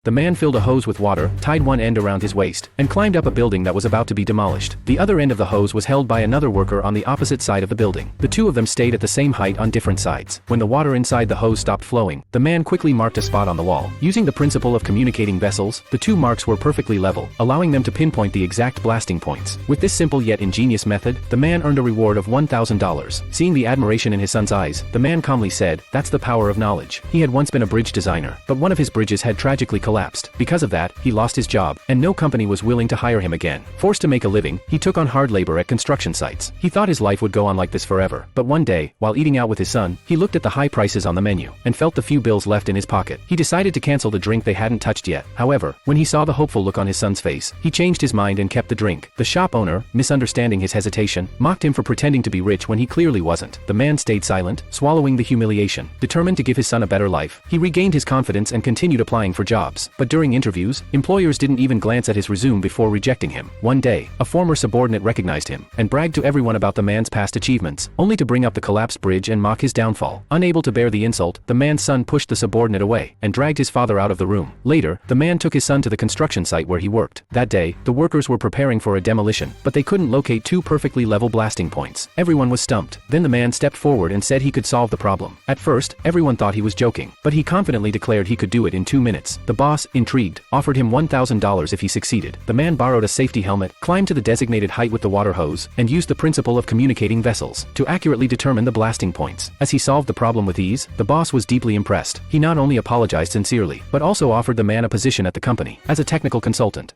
The man filled a hose with water, tied one end around his waist, and climbed up a building that was about to be demolished. The other end of the hose was held by another worker on the opposite side of the building. The two of them stayed at the same height on different sides. When the water inside the hose stopped flowing, the man quickly marked a spot on the wall. Using the principle of communicating vessels, the two marks were perfectly level, allowing them to pinpoint the exact blasting points. With this simple yet ingenious method, the man earned a reward of $1,000. Seeing the admiration in his son's eyes, the man calmly said, "That's the power of knowledge." He had once been a bridge designer, but one of his bridges had tragically collapsed. Because of that, he lost his job, and no company was willing to hire him again. Forced to make a living, he took on hard labor at construction sites. He thought his life would go on like this forever. But one day, while eating out with his son, he looked at the high prices on the menu, and felt the few bills left in his pocket. He decided to cancel the drink they hadn't touched yet. However, when he saw the hopeful look on his son's face, he changed his mind and kept the drink. The shop owner, misunderstanding his hesitation, mocked him for pretending to be rich when he clearly wasn't. The man stayed silent, swallowing the humiliation. Determined to give his son a better life, he regained his confidence and continued applying for jobs. But during interviews, employers didn't even glance at his resume before rejecting him. One day, a former subordinate recognized him, and bragged to everyone about the man's past achievements, only to bring up the collapsed bridge and mock his downfall. Unable to bear the insult, the man's son pushed the subordinate away, and dragged his father out of the room. Later, the man took his son to the construction site where he worked. That day, the workers were preparing for a demolition, but they couldn't locate two perfectly level blasting points. Everyone was stumped. Then the man stepped forward and said he could solve the problem. At first, everyone thought he was joking, but he confidently declared he could do it in 2 minutes. The boss, intrigued, offered him $1,000 if he succeeded. The man borrowed a safety helmet, climbed to the designated height with the water hose, and used the principle of communicating vessels to accurately determine the blasting points. As he solved the problem with ease, the boss was deeply impressed. He not only apologized sincerely, but also offered the man a position at the company as a technical consultant.